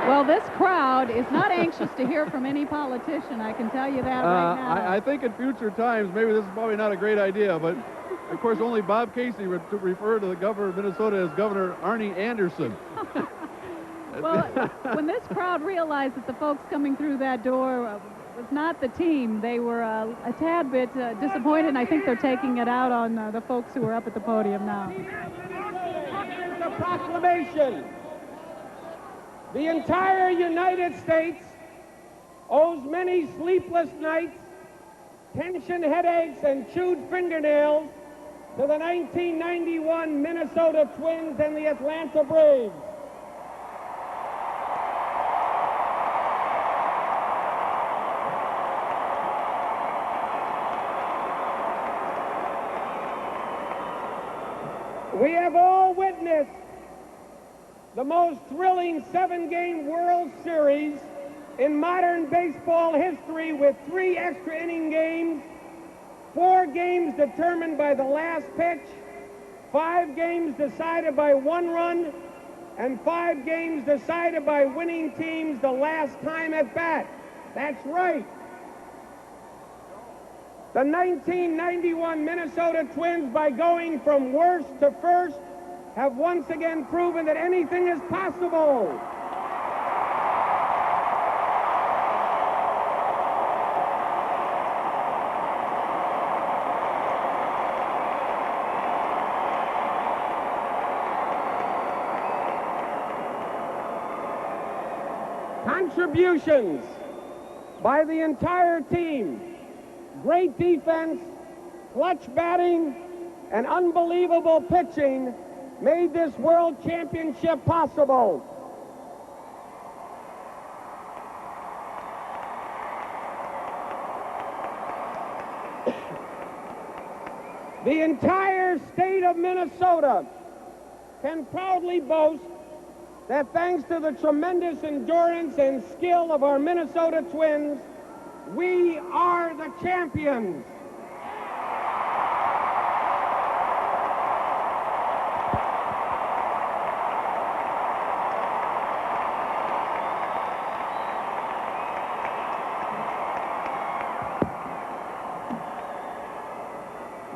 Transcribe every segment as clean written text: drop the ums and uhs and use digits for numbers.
Well, this crowd is not anxious to hear from any politician, I can tell you that right now. I think in future times, maybe this is probably not a great idea, but of course only Bob Casey would refer to the governor of Minnesota as Governor Arnie Anderson. Well, when this crowd realized that the folks coming through that door was not the team, they were a tad bit disappointed, and I think they're taking it out on the folks who are up at the podium now. Here's a proclamation. The entire United States owes many sleepless nights, tension headaches, and chewed fingernails to the 1991 Minnesota Twins and the Atlanta Braves. We have all witnessed the most thrilling 7-game World Series in modern baseball history, with 3 extra inning games, 4 games determined by the last pitch, 5 games decided by 1 run, and 5 games decided by winning teams the last time at bat. That's right. The 1991 Minnesota Twins, by going from worst to first, have once again proven that anything is possible. Contributions by the entire team, great defense, clutch batting, and unbelievable pitching made this World Championship possible. The entire state of Minnesota can proudly boast that thanks to the tremendous endurance and skill of our Minnesota Twins, we are the champions.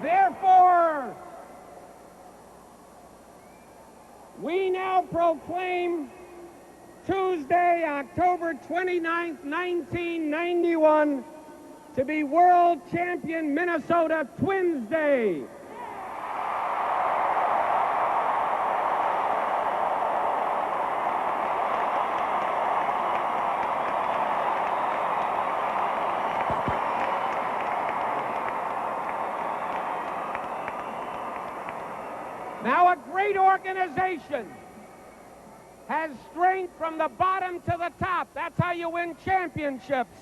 Therefore, we now proclaim Tuesday, October 29th, 1991, to be World Champion Minnesota Twins Day. Now, a great organization has strength from the bottom to the top. That's how you win championships.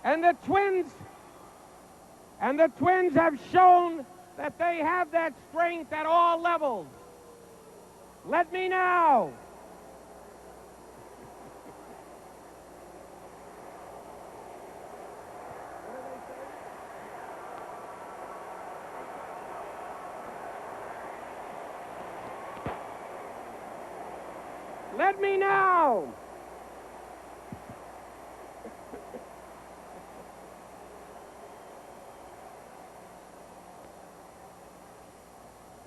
And the Twins have shown that they have that strength at all levels. Let me now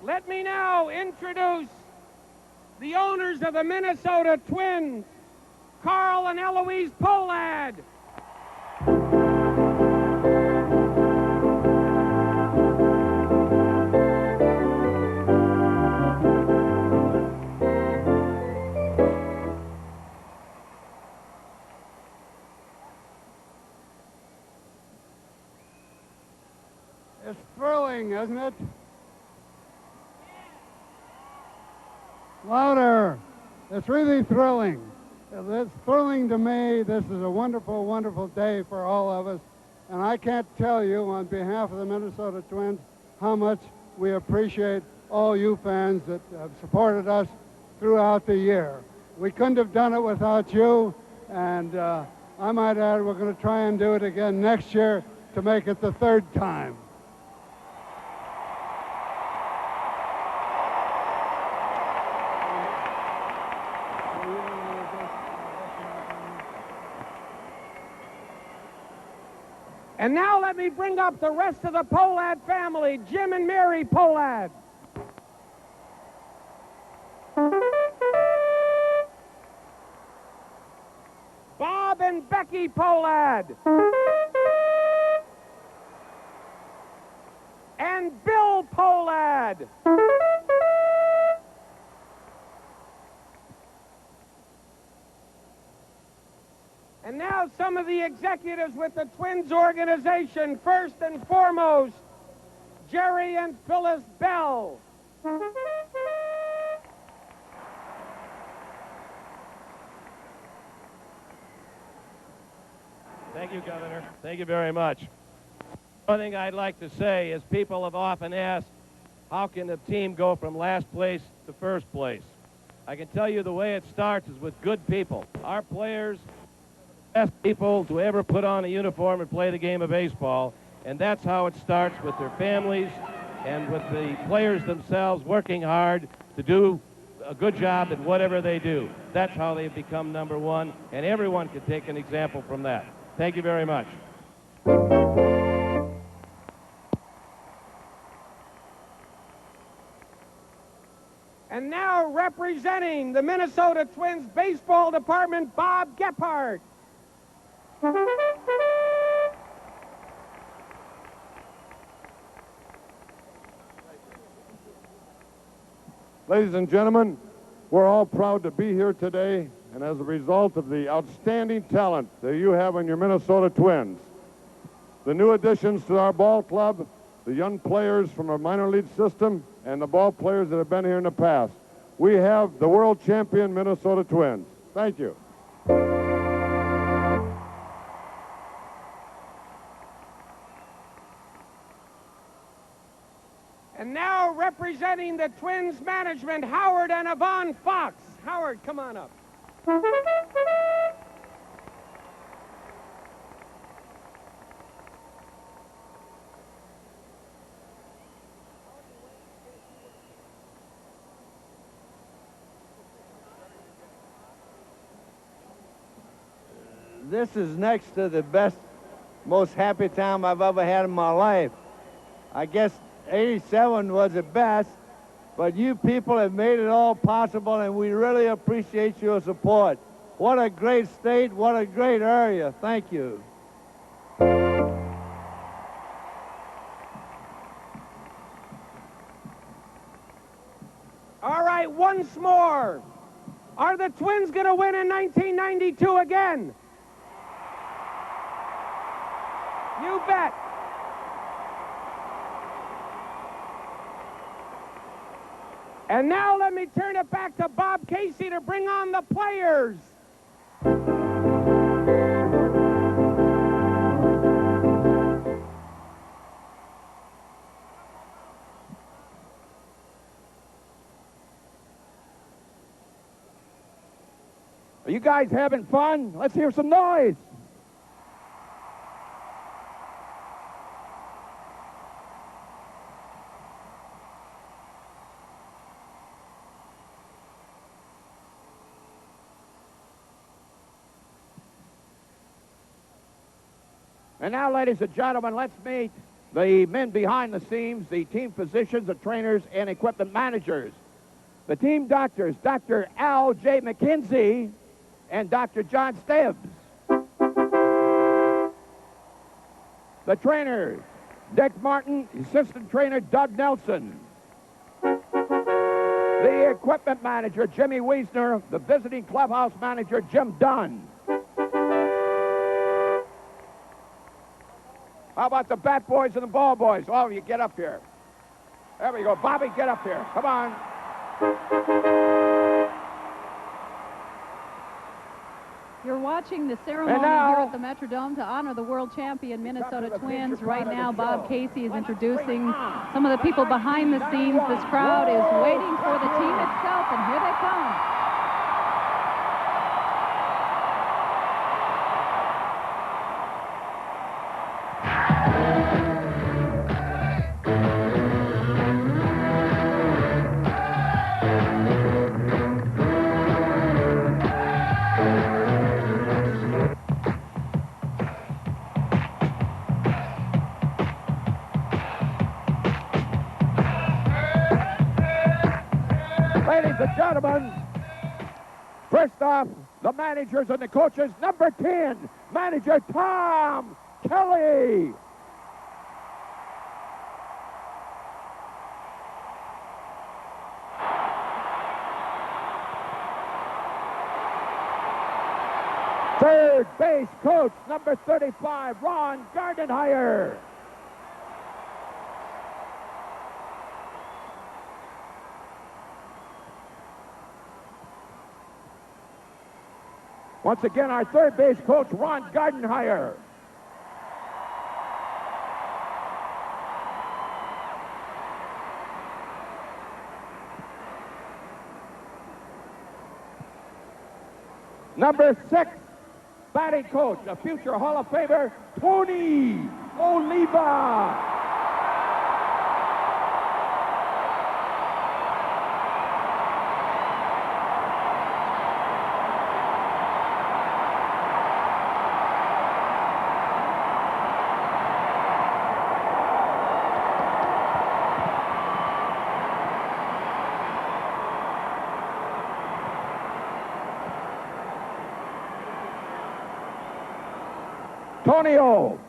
Let me now introduce the owners of the Minnesota Twins, Carl and Eloise Polad. It's thrilling, isn't it? Louder. It's really thrilling. It's thrilling to me. This is a wonderful, wonderful day for all of us. And I can't tell you on behalf of the Minnesota Twins how much we appreciate all you fans that have supported us throughout the year. We couldn't have done it without you. And I might add, we're going to try and do it again next year to make it the third time. And now let me bring up the rest of the Polad family, Jim and Mary Polad. Bob and Becky Polad. And Bill Polad. And now some of the executives with the Twins organization. First and foremost, Jerry and Phyllis Bell. Thank you, Governor. Thank you very much. One thing I'd like to say is people have often asked, how can a team go from last place to first place? I can tell you the way it starts is with good people. Our players are the best people to ever put on a uniform and play the game of baseball, and that's how it starts, with their families and with the players themselves working hard to do a good job at whatever they do. That's how they've become number one, and everyone can take an example from that. Thank you very much. And now representing the Minnesota Twins baseball department, Bob Gephardt. Ladies and gentlemen, we're all proud to be here today, and as a result of the outstanding talent that you have in your Minnesota Twins. The new additions to our ball club, the young players from our minor league system, and the ball players that have been here in the past. We have the world champion Minnesota Twins. Thank you. And now representing the Twins management, Howard and Yvonne Fox. Howard, come on up. This is next to the best, most happy time I've ever had in my life. I guess 87 was the best, but you people have made it all possible, and we really appreciate your support. What a great state, what a great area. Thank you. All right, once more. Are the Twins going to win in 1992 again? You bet. And now let me turn it back to Bob Casey to bring on the players. Are you guys having fun? Let's hear some noise. And now, ladies and gentlemen, let's meet the men behind the scenes, the team physicians, the trainers, and equipment managers. The team doctors, Dr. Al J. McKenzie and Dr. John Stibbs. The trainers, Dick Martin, assistant trainer Doug Nelson. The equipment manager, Jimmy Wiesner, the visiting clubhouse manager, Jim Dunn. How about the bat boys and the ball boys? All of you, get up here. There we go. Bobby, get up here. Come on. You're watching the ceremony here at the Metrodome to honor the world champion Minnesota Twins. Right now, Bob Casey is introducing some of the people behind the scenes. This crowd is waiting for the team itself, and here they come. Ladies and gentlemen, first off, the managers and the coaches. Number 10, manager Tom Kelly. Third base coach, number 35, Ron Gardenhire. Once again, our third base coach, Ron Gardenhire. Number 6, batting coach, a future Hall of Famer, Tony Oliva. Tonio.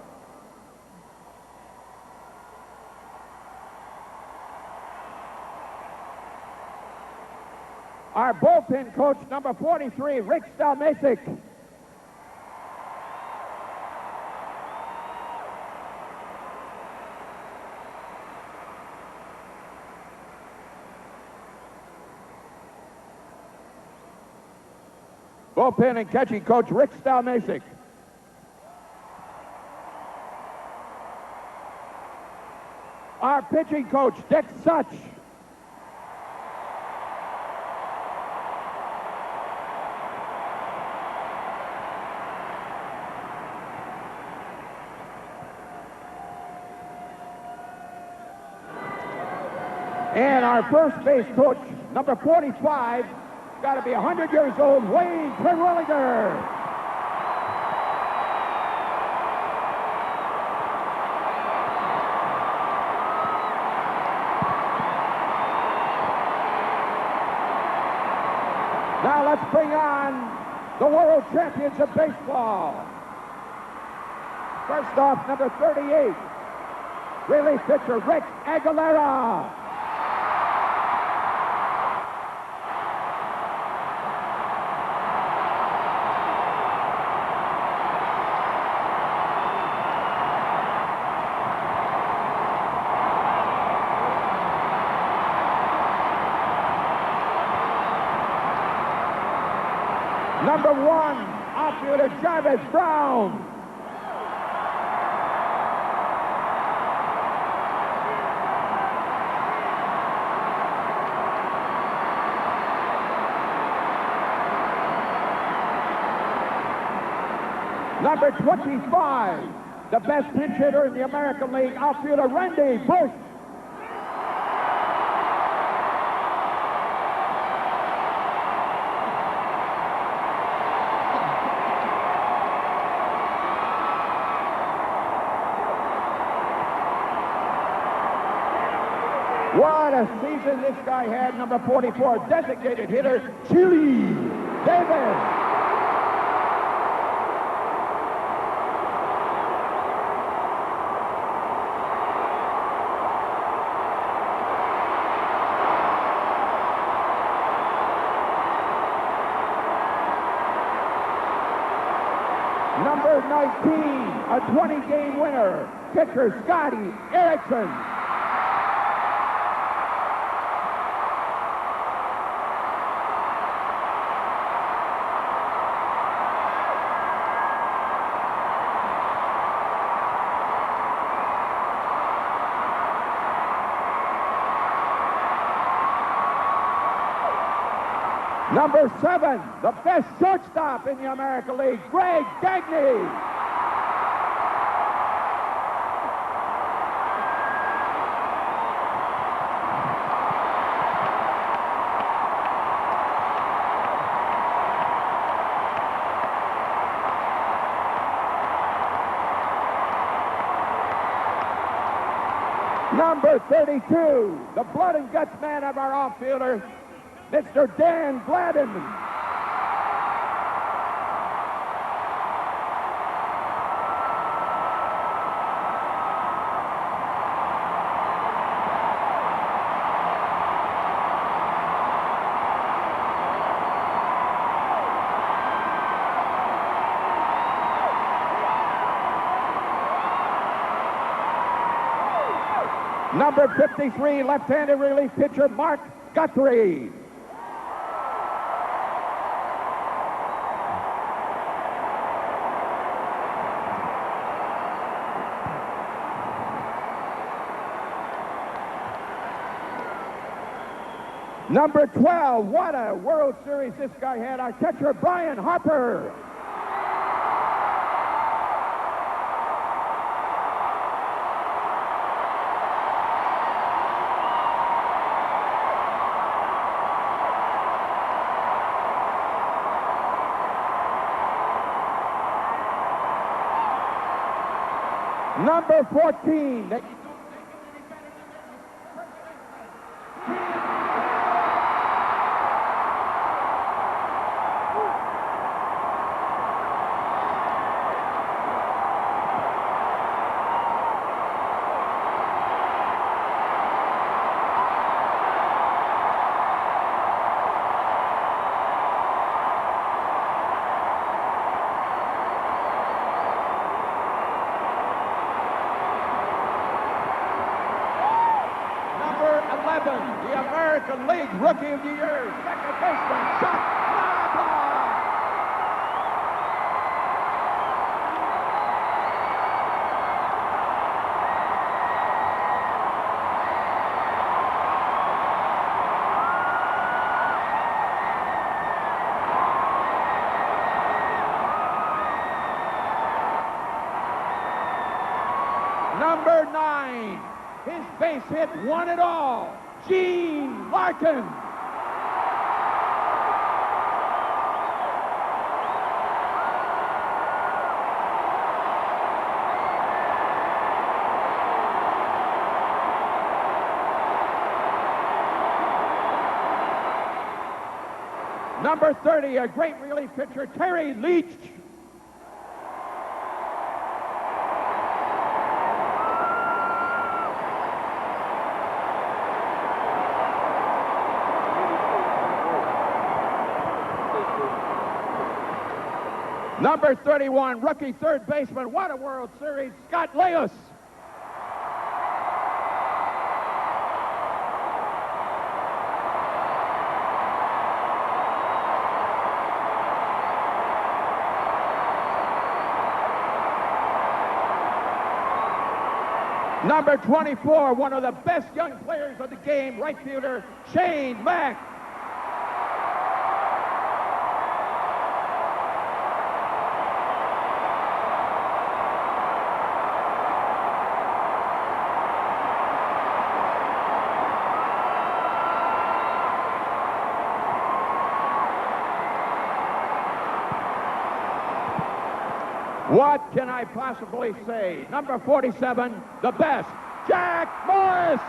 Our bullpen coach, number 43, Rick Stalmasic. Bullpen and catching coach, Rick Stalmasic. Our pitching coach, Dick Such. And our first base coach, number 45, got to be 100 years old, Wayne Terwilliger. Now let's bring on the world champions of baseball. First off, number 38, relief pitcher Rick Aguilera. Number 1, outfielder Jarvis Brown. Number 25, the best pinch hitter in the American League, outfielder Randy Bush. What a season this guy had, number 44, designated hitter, Chili Davis. Number 19, a 20-game winner, pitcher Scotty Erickson. Number 7, the best shortstop in the American League, Greg Gagne. Number 32, the blood and guts man of our outfielder, Mr. Dan Gladden. Number 53, left-handed relief pitcher Mark Guthrie. Number 12, what a World Series this guy had, our catcher Brian Harper. Number 14. The American League Rookie of the Year, second baseman, Chuck Knobloch. Number 9, his base hit won it all, Gene Larkin. Number 30, a great relief pitcher, Terry Leach. Number 31, rookie third baseman, what a World Series, Scott Leus. Number 24, one of the best young players of the game, right fielder, Shane Mack. What can I possibly say? Number 47, the best, Jack Morris.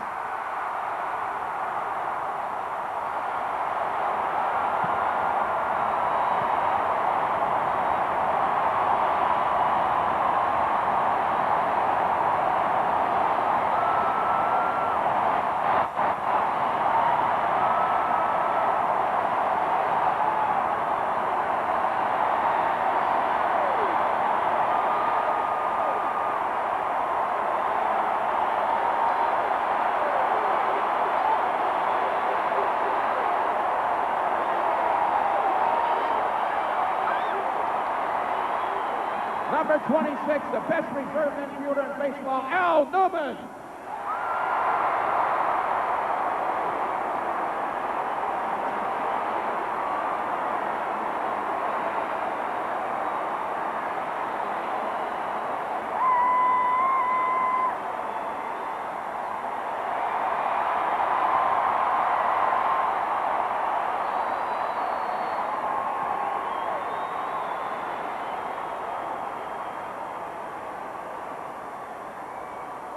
Number 26, the best reserve infielder in baseball, Al Newman.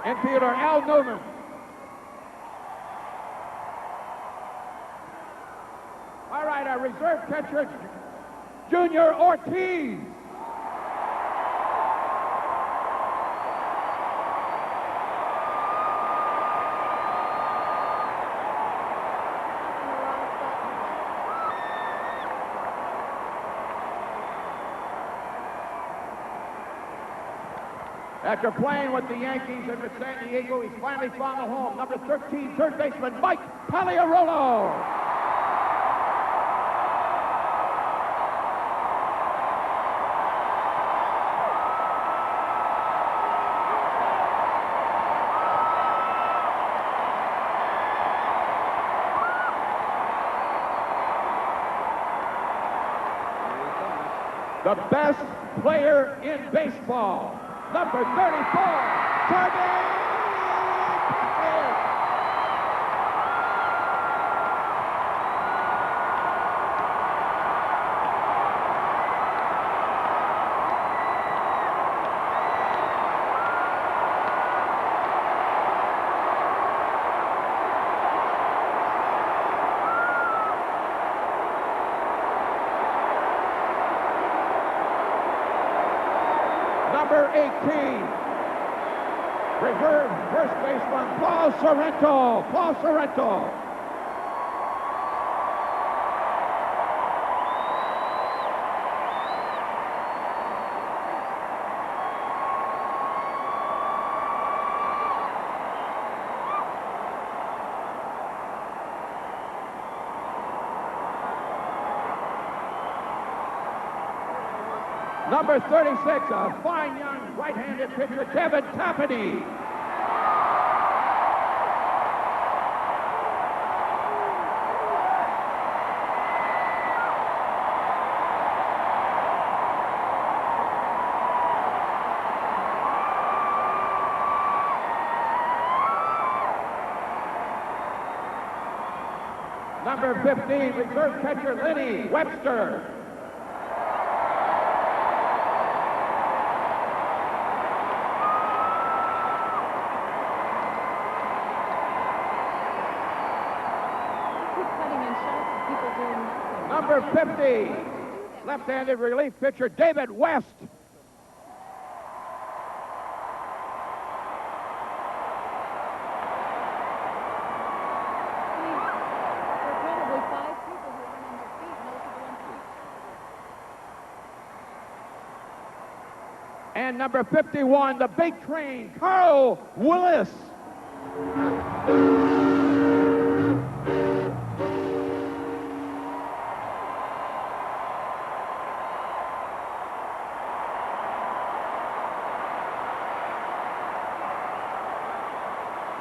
Infielder Al Newman. All right, our reserve catcher, Junior Ortiz. After playing with the Yankees and with San Diego, he's finally found a home. Number 13, third baseman, Mike Pagliarolo. The best player in baseball. Number 34, Kirby Puckett. Number 18, reserve first baseman, Paul Sorrento. Paul Sorrento. Number 36, a fine young right-handed pitcher, Kevin Tapani. Number 15, reserve catcher, Lenny Webster. Number 50, left-handed relief pitcher, David West. And number 51, the big train, Carl Willis.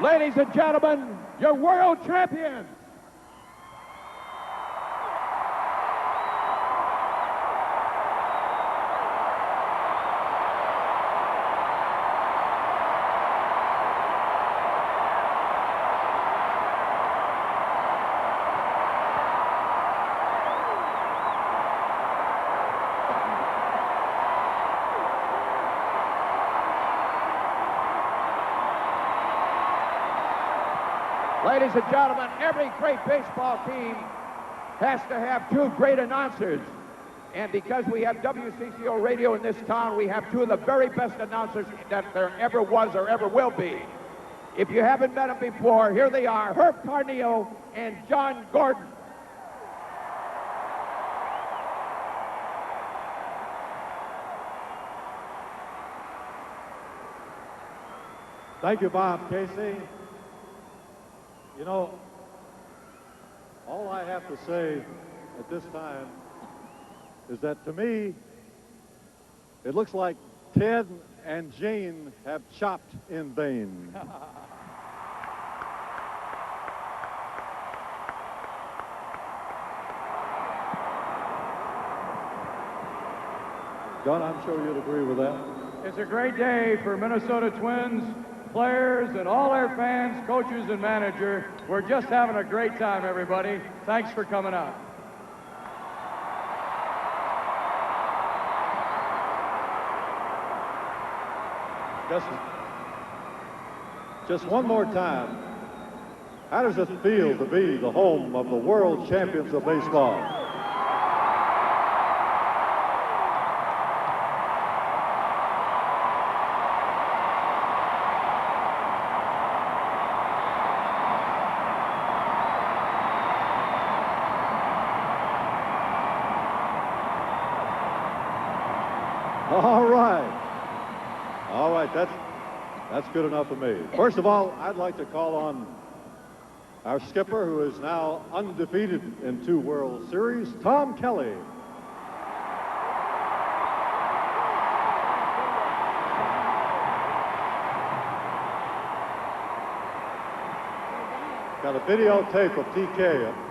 Ladies and gentlemen, your world champions. Ladies and gentlemen, every great baseball team has to have two great announcers. And because we have WCCO radio in this town, we have two of the very best announcers that there ever was or ever will be. If you haven't met them before, here they are, Herb Carneo and John Gordon. Thank you, Bob Casey. You know, all I have to say at this time is that to me, it looks like Ted and Jane have chopped in vain. John, I'm sure you'd agree with that. It's a great day for Minnesota Twins players and all our fans, coaches, and manager. We're just having a great time, everybody. Thanks for coming out. Just one more time. How does it feel to be the home of the world champions of baseball? All right, that's good enough for me. First of all, I'd like to call on our skipper, who is now undefeated in 2 World Series, Tom Kelly. Got a videotape of TK.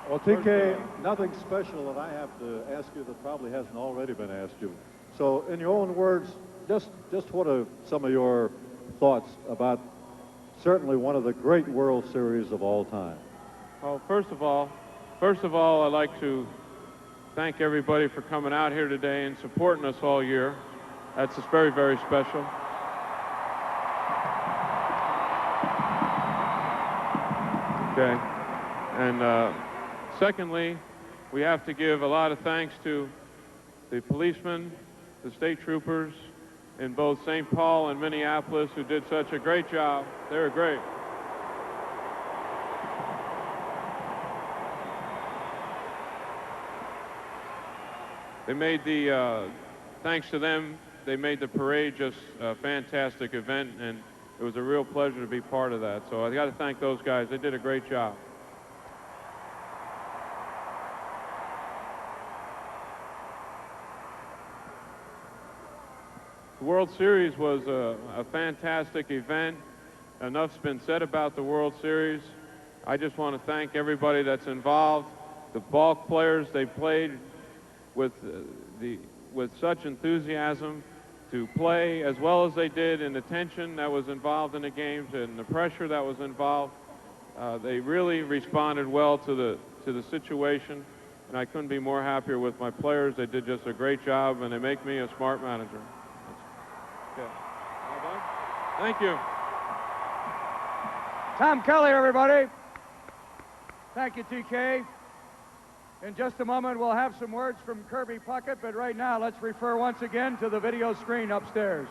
Well, TK, nothing special that I have to ask you that probably hasn't already been asked you. So, in your own words, just what are some of your thoughts about certainly one of the great World Series of all time? Well, first of all, I'd like to thank everybody for coming out here today and supporting us all year. That's just very, very special. Okay, and secondly, we have to give a lot of thanks to the policemen, the state troopers in both St. Paul and Minneapolis who did such a great job. They were great. They made the, thanks to them, they made the parade just a fantastic event, and it was a real pleasure to be part of that. So I got to thank those guys. They did a great job. The World Series was a fantastic event. Enough's been said about the World Series. I just want to thank everybody that's involved. The ball players, they played with such enthusiasm to play as well as they did, and the tension that was involved in the games and the pressure that was involved. They really responded well to the situation, and I couldn't be more happier with my players. They did just a great job, and they make me a smart manager. Okay. All done? Thank you. Tom Kelly, everybody. Thank you, TK. In just a moment, we'll have some words from Kirby Puckett, but right now, let's refer once again to the video screen upstairs.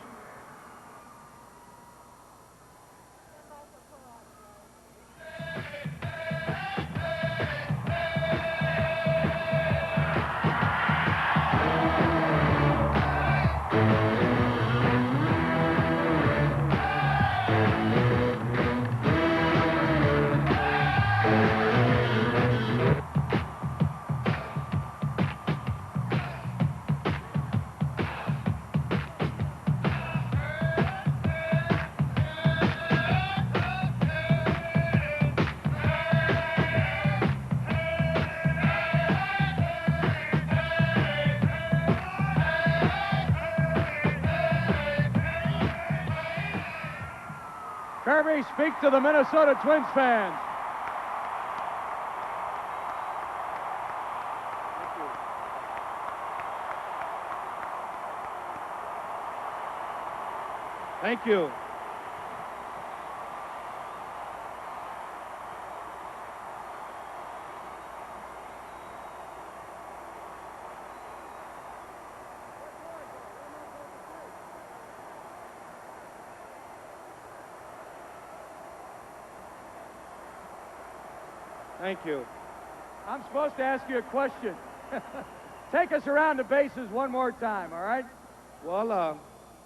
Kirby, speak to the Minnesota Twins fans. Thank you. Thank you. I'm supposed to ask you a question. Take us around the bases one more time, all right? Well,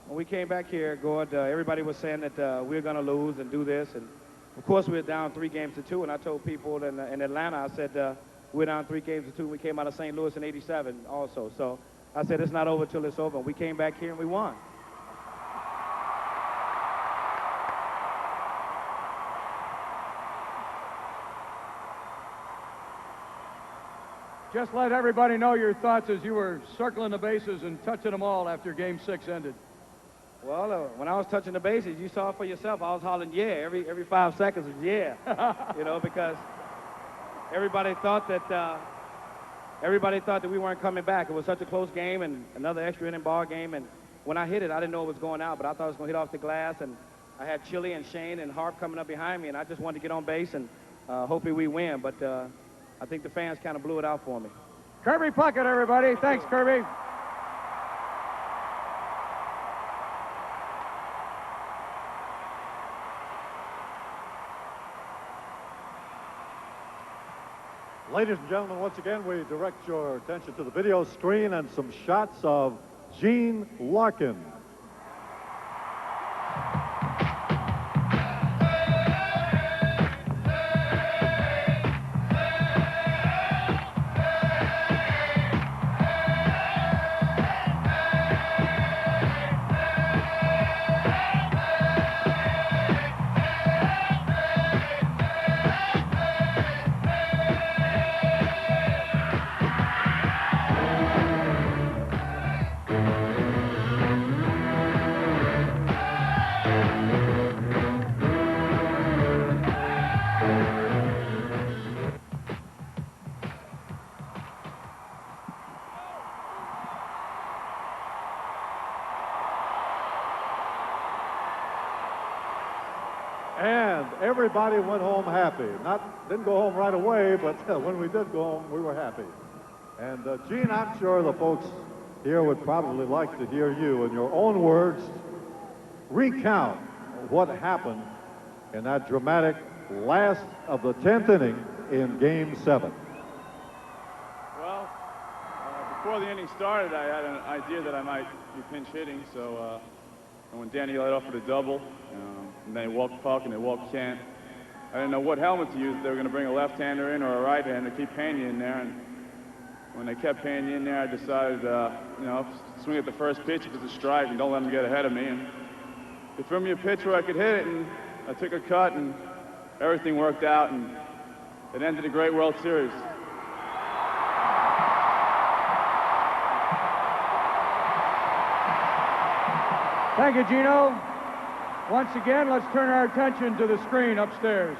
when we came back here, Gord, everybody was saying that we were going to lose and do this. And, of course, we were down 3-2. And I told people in Atlanta, I said, we're down 3-2. We came out of St. Louis in '87 also. So I said, it's not over till it's over. And we came back here and we won. Just let everybody know your thoughts as you were circling the bases and touching them all after Game 6 ended. Well, when I was touching the bases, you saw it for yourself. I was hollering, yeah, every 5 seconds was yeah, you know, because everybody thought that we weren't coming back. It was such a close game and another extra inning ball game. And when I hit it, I didn't know it was going out, but I thought it was going to hit off the glass. And I had Chili and Shane and Harp coming up behind me, and I just wanted to get on base and hopefully we win. But I think the fans kind of blew it out for me. Kirby Puckett, everybody. Thanks, Kirby. Ladies and gentlemen, once again, we direct your attention to the video screen and some shots of Gene Larkin. And everybody went home happy. Didn't go home right away, but when we did go home, we were happy. And Gene, I'm sure the folks here would probably like to hear you, in your own words, recount what happened in that dramatic last of the 10th inning in Game 7. Well, before the inning started, I had an idea that I might be pinch hitting, so and when Danny led off with a double, and they walked Puck and they walked Kent, I didn't know what helmet to use. They were going to bring a left-hander in or a right-hander, keep Pena in there. And when they kept Pena in there, I decided, you know, swing at the first pitch if it's a strike and don't let them get ahead of me. And they threw me a pitch where I could hit it, and I took a cut, and everything worked out, and it ended a great World Series. Thank you, Gino. Once again, let's turn our attention to the screen upstairs.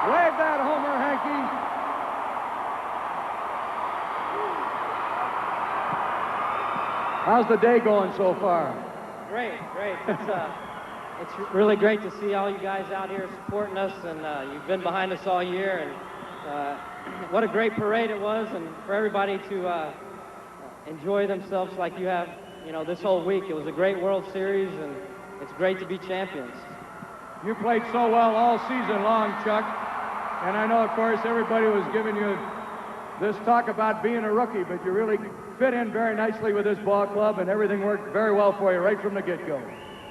Wave that homer, Hanky. How's the day going so far? Great. It's really great to see all you guys out here supporting us, and you've been behind us all year, and what a great parade it was, and for everybody to enjoy themselves like you have, you know, this whole week. It was a great World Series, and it's great to be champions. You played so well all season long, Chuck. And I know, of course, everybody was giving you this talk about being a rookie, but you really fit in very nicely with this ball club, and everything worked very well for you right from the get-go.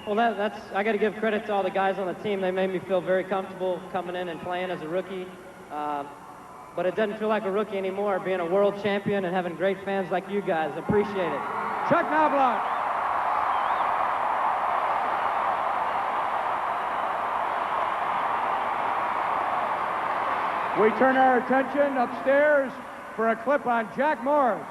Well, I got to give credit to all the guys on the team. They made me feel very comfortable coming in and playing as a rookie. But it doesn't feel like a rookie anymore, being a world champion and having great fans like you guys. Appreciate it. Chuck Knobloch. We turn our attention upstairs for a clip on Jack Morris.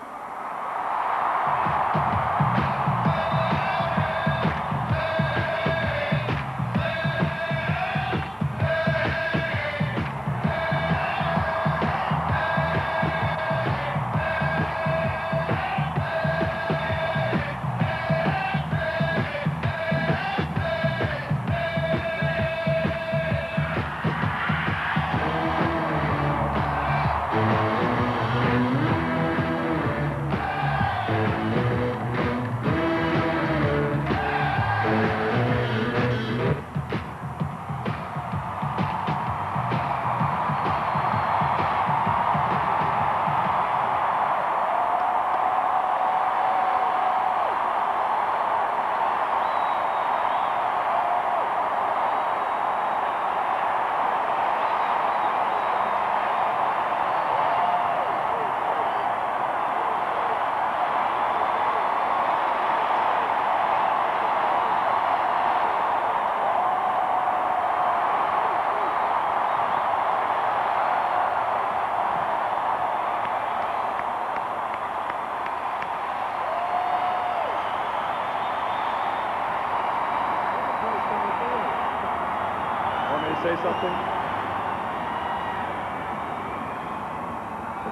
to say something?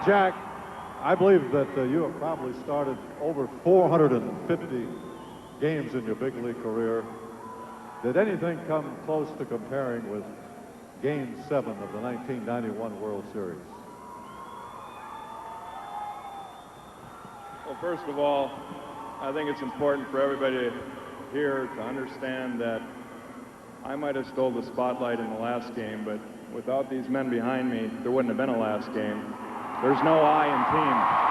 Jack, I believe that you have probably started over 450 games in your big league career. Did anything come close to comparing with Game 7 of the 1991 World Series? Well, first of all, I think it's important for everybody here to understand that I might have stole the spotlight in the last game, but without these men behind me, there wouldn't have been a last game. There's no I in team.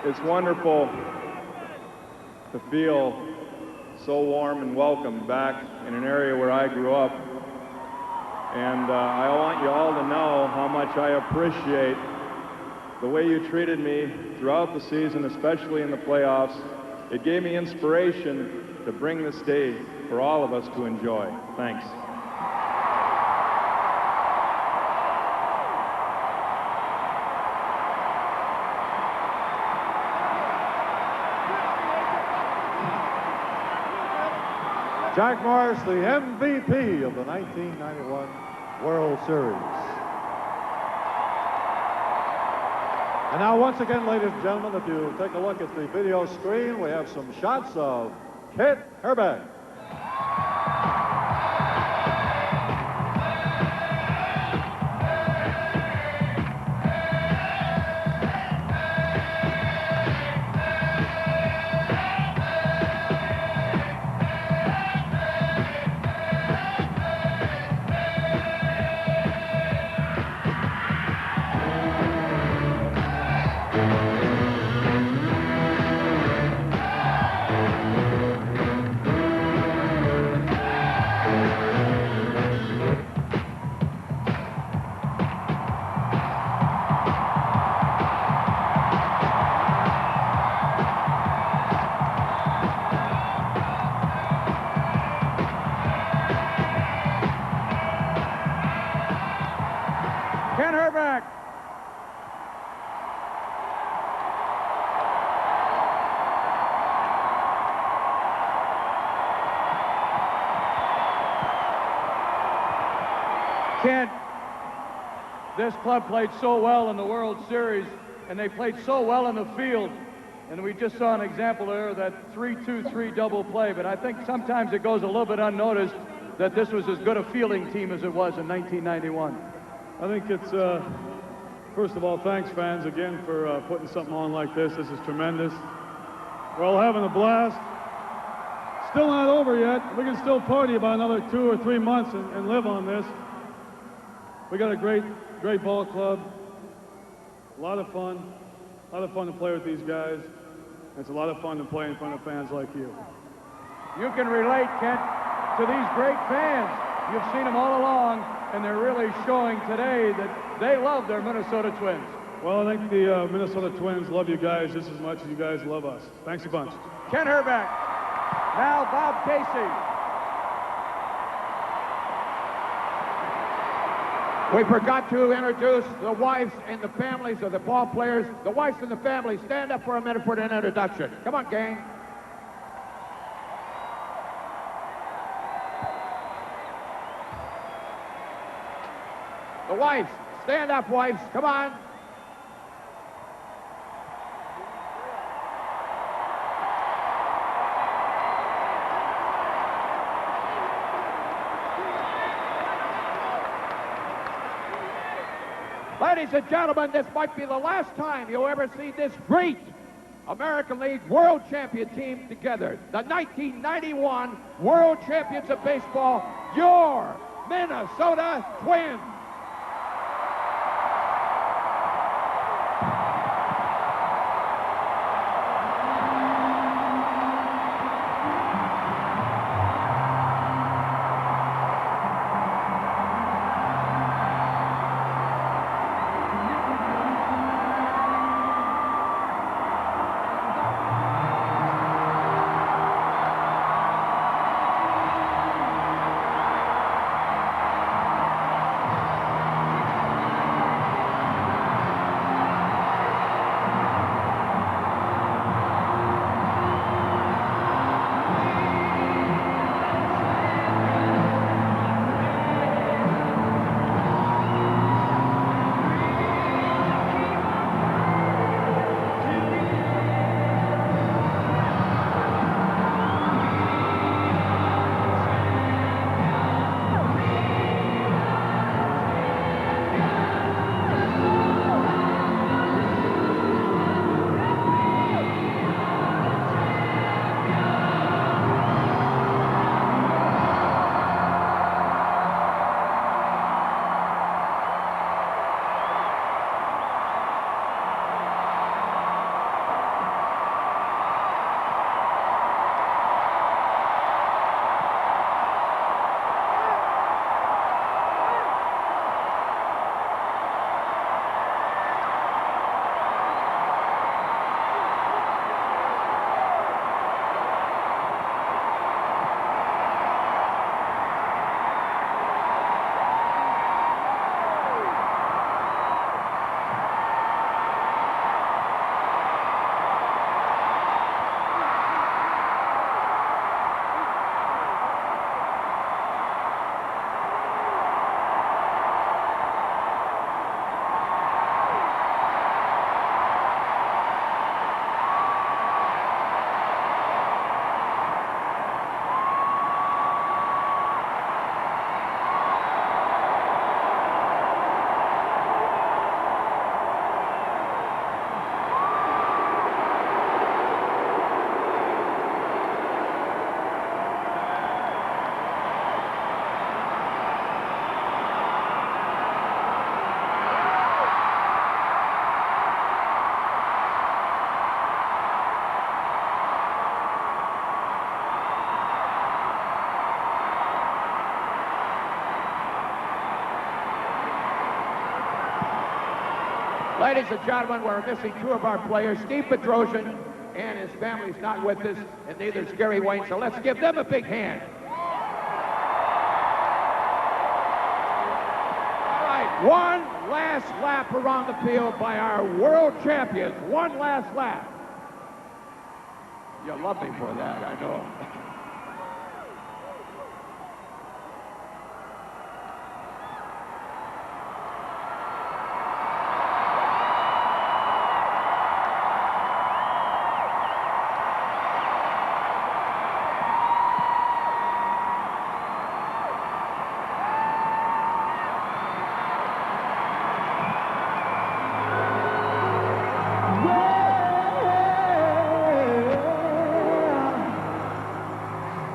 It's wonderful to feel so warm and welcome back in an area where I grew up. And I want you all to know how much I appreciate the way you treated me throughout the season, especially in the playoffs. It gave me inspiration to bring this day for all of us to enjoy. Thanks. Jack Morris, the MVP of the 1991 World Series. And now, once again, ladies and gentlemen, if you take a look at the video screen, we have some shots of Kent Herbeck. Ken Herbeck. Kent, this club played so well in the World Series, and they played so well in the field. And we just saw an example there of that 3-2-3 double play. But I think sometimes it goes a little bit unnoticed that this was as good a fielding team as it was in 1991. I think it's, first of all, thanks, fans, again, for putting something on like this. This is tremendous. We're all having a blast. Still not over yet. We can still party about another 2 or 3 months and live on this. We got a great ball club. A lot of fun. A lot of fun to play with these guys. It's a lot of fun to play in front of fans like you. You can relate, Kent, to these great fans. You've seen them all along, and they're really showing today that they love their Minnesota Twins. Well, I think the Minnesota Twins love you guys just as much as you guys love us. Thanks a bunch. Ken Herbeck. Now Bob Casey. We forgot to introduce the wives and the families of the ball players. The wives and the families, stand up for a minute for an introduction. Come on, gang. The wives, stand up, wives. Come on. Ladies and gentlemen, this might be the last time you'll ever see this great American League World Champion team together. The 1991 World Champions of Baseball, your Minnesota Twins. Ladies and gentlemen, we're missing two of our players. Steve Bedrosian and his family's not with us, and neither is Gary Wayne, so let's give them a big hand. All right, one last lap around the field by our world champions. One last lap. You'll love me for that, I know.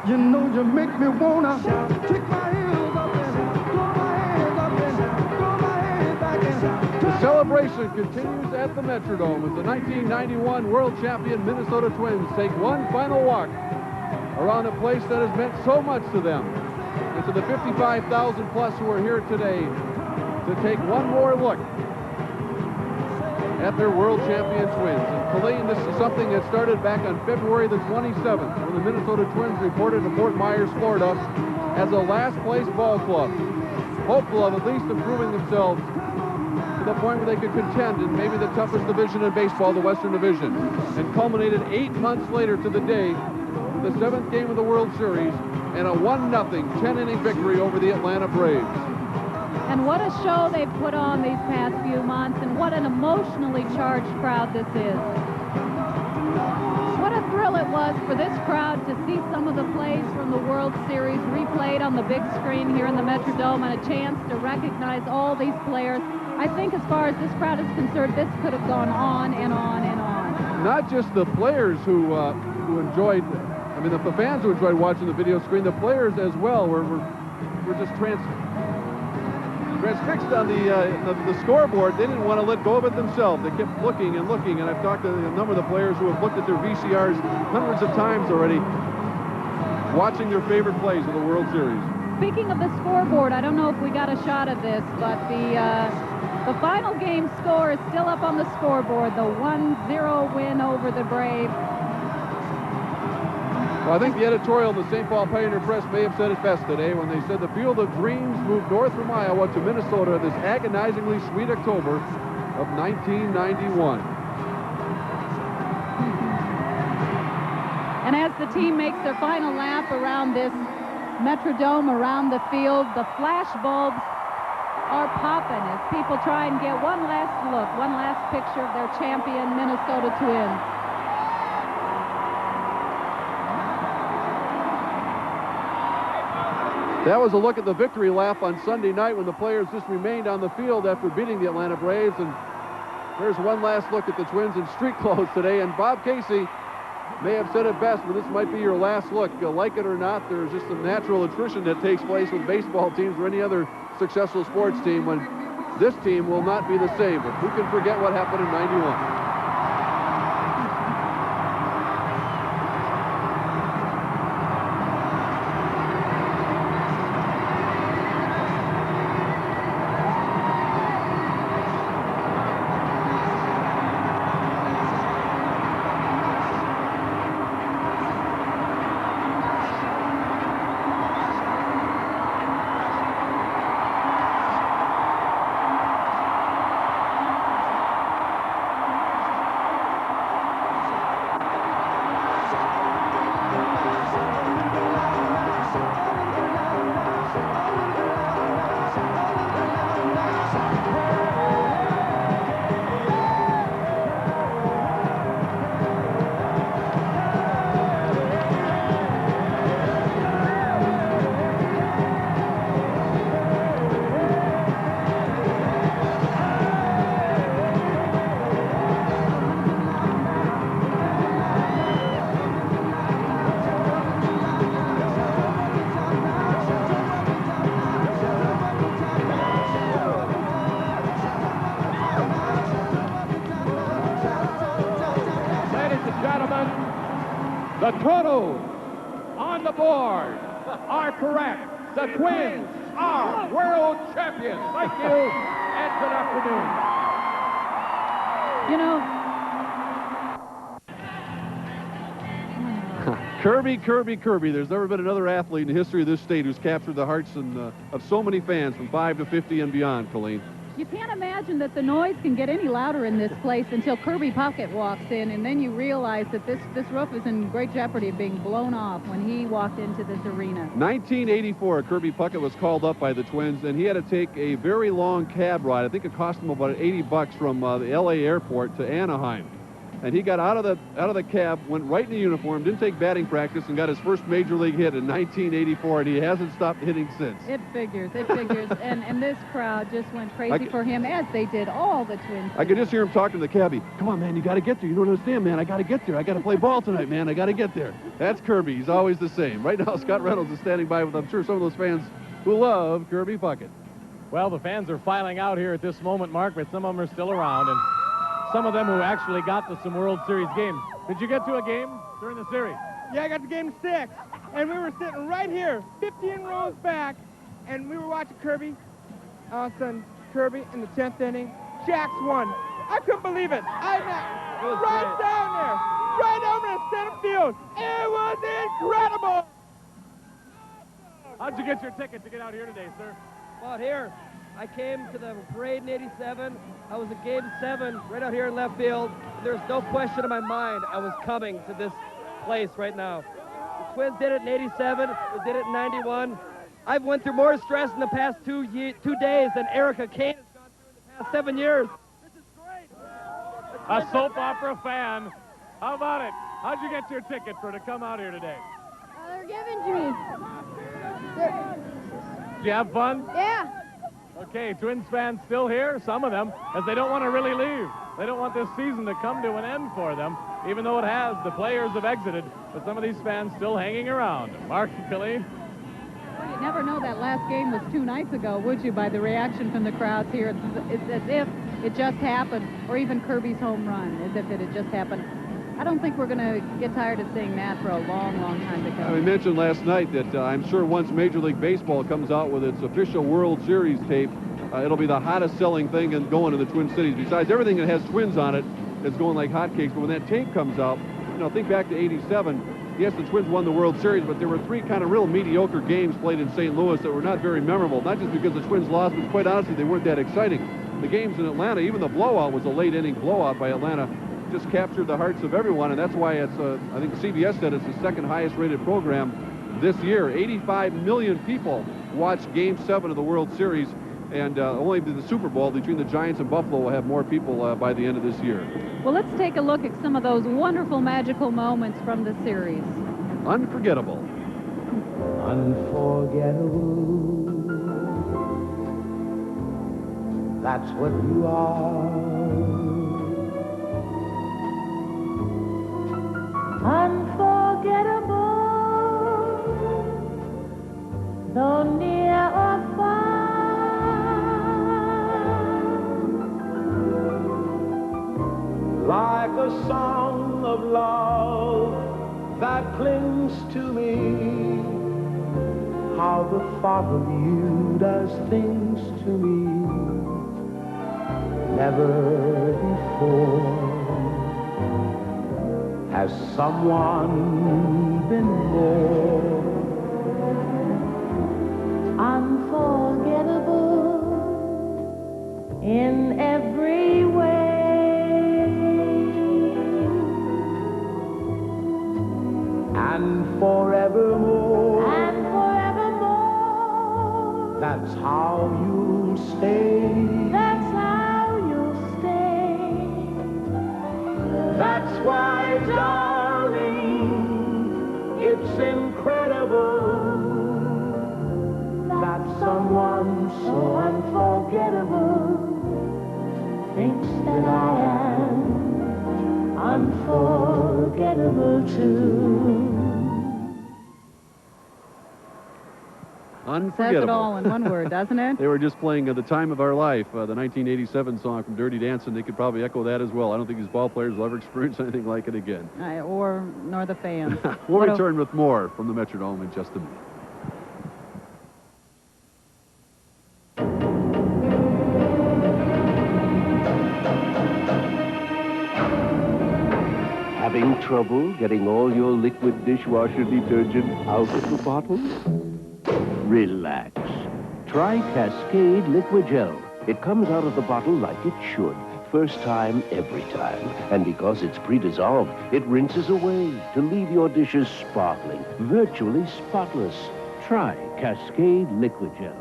You know you make me wanna kick my heels up and throw my hands up and throw my head back and The celebration continues at the Metrodome as the 1991 world champion Minnesota Twins take one final walk around a place that has meant so much to them and to the 55,000 plus who are here today to take one more look at their world champion Twins. And Colleen, this is something that started back on February the 27th when the Minnesota Twins reported to Fort Myers, Florida as a last place ball club, hopeful of at least improving themselves to the point where they could contend in maybe the toughest division in baseball, the Western Division, and culminated 8 months later to the day with the 7th game of the World Series and a 1-0 10-inning victory over the Atlanta Braves. And what a show they've put on these past few months, and what an emotionally charged crowd this is. What a thrill it was for this crowd to see some of the plays from the World Series replayed on the big screen here in the Metrodome, and a chance to recognize all these players. I think as far as this crowd is concerned, this could have gone on and on and on. Not just the players who enjoyed, I mean, the fans who enjoyed watching the video screen, the players as well were just transfixed on the scoreboard. They didn't want to let go of it themselves. They kept looking and looking, and I've talked to a number of the players who have looked at their VCRs hundreds of times already, watching their favorite plays of the World Series. Speaking of the scoreboard, I don't know if we got a shot of this, but the final game score is still up on the scoreboard, the 1-0 win over the Braves. Well, I think the editorial in the St. Paul Pioneer Press may have said it best today when they said the Field of Dreams moved north from Iowa to Minnesota this agonizingly sweet October of 1991. And as the team makes their final lap around this Metrodome, around the field, the flash bulbs are popping as people try and get one last look, one last picture of their champion Minnesota Twins. That was a look at the victory lap on Sunday night when the players just remained on the field after beating the Atlanta Braves. And there's one last look at the Twins in street clothes today. And Bob Casey may have said it best, but this might be your last look. Like it or not, there's just some natural attrition that takes place with baseball teams or any other successful sports team when this team will not be the same. But who can forget what happened in '91? The totals on the board are correct. The Twins are world champions. Thank you, and good afternoon. You know, Kirby, Kirby, Kirby. There's never been another athlete in the history of this state who's captured the hearts of so many fans from 5 to 50 and beyond, Colleen. you can't imagine that the noise can get any louder in this place until Kirby Puckett walks in, and then you realize that this roof is in great jeopardy of being blown off when he walked into this arena. 1984, Kirby Puckett was called up by the Twins, and he had to take a very long cab ride. I think it cost him about $80 from the L.A. airport to Anaheim. And he got out of the cab, went right in the uniform, didn't take batting practice, and got his first major league hit in 1984, and he hasn't stopped hitting since. It figures, and this crowd just went crazy for him, as they did all the Twins. I could just hear him talking to the cabbie. Come on, man, you got to get there. You don't understand, man. I got to get there. I got to play ball tonight, man. I got to get there. That's Kirby. He's always the same. Right now, Scott Reynolds is standing by with, I'm sure, some of those fans who love Kirby Puckett. Well, the fans are filing out here at this moment, Mark, but some of them are still around, and some of them who actually got to some World Series games. Did you get to a game during the series? Yeah, I got to game 6, and we were sitting right here, 15 rows back, and we were watching Kirby. All of a sudden, Kirby in the 10th inning, Jax won. I couldn't believe it. Right down there, right over in center field. It was incredible. How'd you get your ticket to get out here today, sir? Out here. I came to the parade in '87. I was at Game 7 right out here in left field. There's no question in my mind I was coming to this place right now. The Twins did it in '87. They did it in '91. I've went through more stress in the past 2 days than Erica Kane has gone through in the past 7 years. This is great. A soap opera fan. How about it? How'd you get your ticket to come out here today? They're giving to me. Did you have fun? Yeah. Okay, Twins fans still here, some of them, as they don't want to really leave. They don't want this season to come to an end for them, even though it has. The players have exited, but some of these fans still hanging around. Mark and Colleen? Well, you'd never know that last game was 2 nights ago, would you, by the reaction from the crowds here? It's as if it just happened, or even Kirby's home run, as if it had just happened. I don't think we're going to get tired of seeing that for a long, long time to come. We mentioned last night that I'm sure once Major League Baseball comes out with its official World Series tape, it'll be the hottest selling thing and going in the Twin Cities. Besides everything that has Twins on it, it's going like hotcakes. But when that tape comes out, you know, think back to '87. Yes, the Twins won the World Series, but there were 3 kind of real mediocre games played in St. Louis that were not very memorable. Not just because the Twins lost, but quite honestly, they weren't that exciting. The games in Atlanta, even the blowout was a late inning blowout by Atlanta, just captured the hearts of everyone, and that's why it's, I think CBS said it's the 2nd highest rated program this year. 85 million people watched Game 7 of the World Series, and only the Super Bowl between the Giants and Buffalo will have more people by the end of this year. Well, let's take a look at some of those wonderful, magical moments from the series. Unforgettable. Unforgettable. That's what you are. Unforgettable, though near or far. Like a song of love that clings to me. How the thought of you does things to me. Never before has someone been more Unforgettable in every way. And forevermore. And forevermore. That's how you'll stay. That's how you'll stay. That's why, darling, it's incredible that someone so unforgettable thinks that I am unforgettable too. Unforgettable. Says it all in one word, doesn't it? They were just playing The Time of Our Life, the 1987 song from Dirty Dancing. They could probably echo that as well. I don't think these ball players will ever experience anything like it again. Nor the fans. We'll return with more from the Metrodome in just a minute. trouble getting all your liquid dishwasher detergent out of the bottle? Relax. Try Cascade Liquid Gel. It comes out of the bottle like it should. First time, every time. And because it's pre-dissolved, it rinses away to leave your dishes sparkling, virtually spotless. Try Cascade Liquid Gel.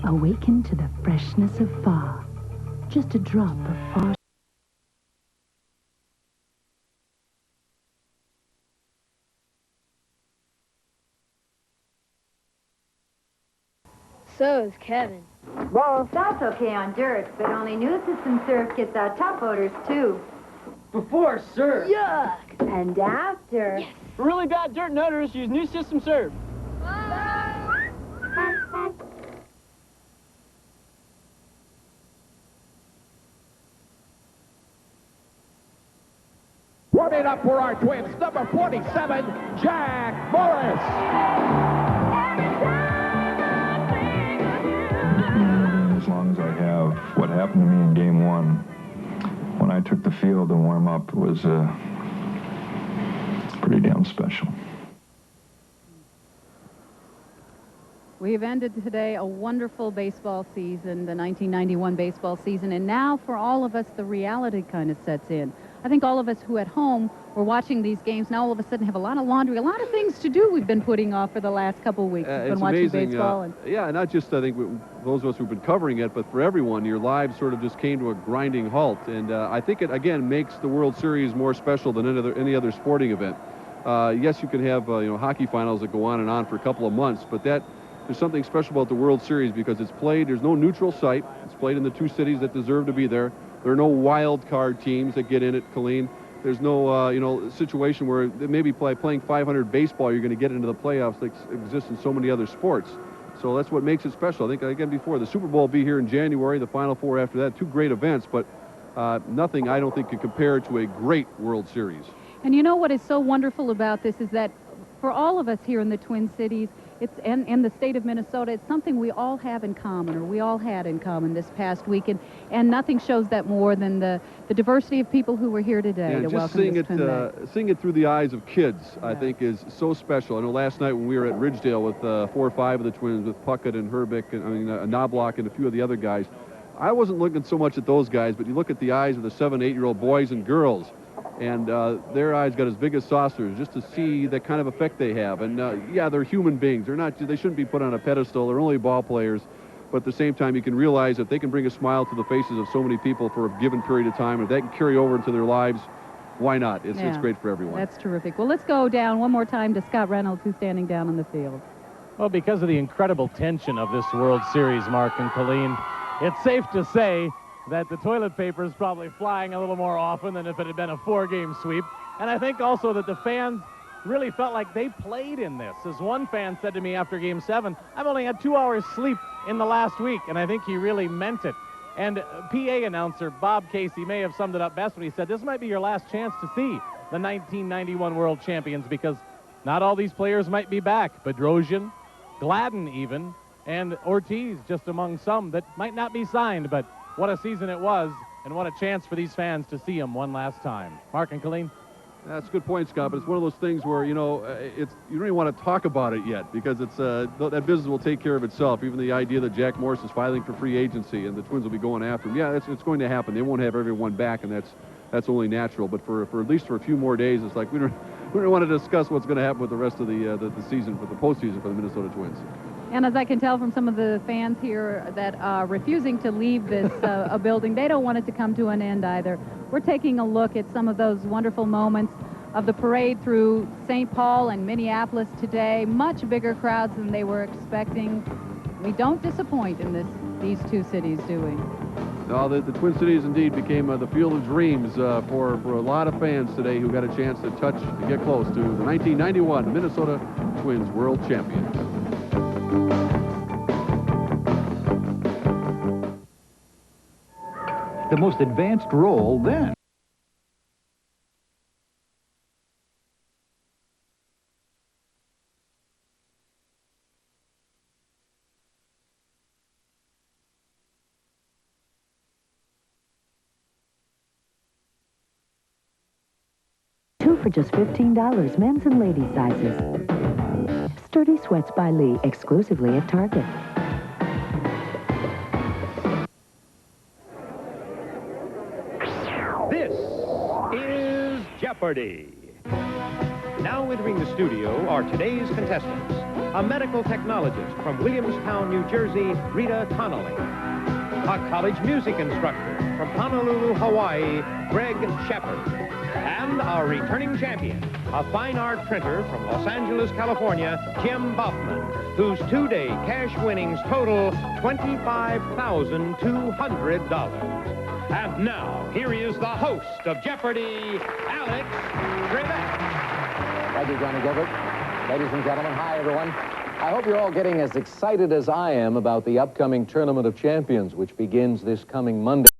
Awaken to the freshness of far. Just a drop of far. So is Kevin. Well, that's okay on dirt, but only new system surf gets out top odors, too. Before surf. Yuck. And after. Yes. For really bad dirt and odors, use new system surf. Warming up for our Twins, number 47, Jack Morris. As long as I have. What happened to me in game one, when I took the field to warm up, was pretty damn special. We have ended today a wonderful baseball season, the 1991 baseball season, and now for all of us, the reality kind of sets in. I think all of us who at home were watching these games now all of a sudden have a lot of laundry, a lot of things to do we've been putting off for the last couple of weeks. We've been it's watching amazing. baseball. Yeah, not just, I think, those of us who've been covering it, but for everyone, your lives sort of just came to a grinding halt. And I think it, again, makes the World Series more special than any other sporting event. Yes, you can have hockey finals that go on and on for a couple of months, but there's something special about the World Series because it's played, there's no neutral site. It's played in the two cities that deserve to be there. There are no wild card teams that get in it, Colleen. There's no, situation where maybe playing 500 baseball, you're going to get into the playoffs like exists in so many other sports. So that's what makes it special. I think, again, before, the Super Bowl will be here in January, the Final Four after that. Two great events, but nothing, I don't think, can compare to a great World Series. And you know what is so wonderful about this is that for all of us here in the Twin Cities, and the state of Minnesota, it's something we all have in common, or we all had in common this past week, and nothing shows that more than the diversity of people who were here today to welcome this Twin Day. Seeing it through the eyes of kids, I think, is so special. I know last night when we were at Ridgedale with 4 or 5 of the Twins, with Puckett and Herbeck, and Knobloch and a few of the other guys, I wasn't looking so much at those guys, but you look at the eyes of the 7, 8-year-old boys and girls, and their eyes got as big as saucers just to see the kind of effect they have. And yeah, they're human beings. They shouldn't be put on a pedestal. They're only ball players. But at the same time, you can realize that they can bring a smile to the faces of so many people for a given period of time. And if that can carry over into their lives, why not? It's great for everyone. That's terrific. Well, let's go down one more time to Scott Reynolds, who's standing down on the field. Well, because of the incredible tension of this World Series, Mark and Colleen, it's safe to say that the toilet paper is probably flying a little more often than if it had been a 4-game sweep. And I think also that the fans really felt like they played in this. As one fan said to me after Game 7, I've only had 2 hours sleep in the last week, and I think he really meant it. And PA announcer Bob Casey may have summed it up best when he said, this might be your last chance to see the 1991 World Champions, because not all these players might be back. Bedrosian, Gladden even, and Ortiz just among some that might not be signed, but what a season it was, and what a chance for these fans to see him one last time. Mark and Colleen? That's a good point, Scott, but it's one of those things where, you don't even want to talk about it yet, because that business will take care of itself. Even the idea that Jack Morris is filing for free agency and the Twins will be going after him, yeah, it's going to happen. They won't have everyone back, and that's only natural. But for at least for a few more days, it's like we don't want to discuss what's going to happen with the rest of the season, for the postseason for the Minnesota Twins. And as I can tell from some of the fans here that are refusing to leave this building, they don't want it to come to an end either. We're taking a look at some of those wonderful moments of the parade through St. Paul and Minneapolis today. Much bigger crowds than they were expecting. We don't disappoint in these two cities, do we? No, the Twin Cities indeed became the field of dreams for a lot of fans today who got a chance to touch and get close to the 1991 Minnesota Twins World Champions. The most advanced role then. for just $15, men's and ladies sizes. Sturdy Sweats by Lee, exclusively at Target. This is Jeopardy! Now entering the studio are today's contestants. A medical technologist from Williamstown, New Jersey, Rita Connolly. A college music instructor from Honolulu, Hawaii, Greg Shepard. And our returning champion, a fine art printer from Los Angeles, California, Jim Boffman, whose two-day cash winnings total $25,200. And now, here he is, the host of Jeopardy, Alex Trebek. Thank you, Johnny Gilbert. Ladies and gentlemen, hi, everyone. I hope you're all getting as excited as I am about the upcoming Tournament of Champions, which begins this coming Monday.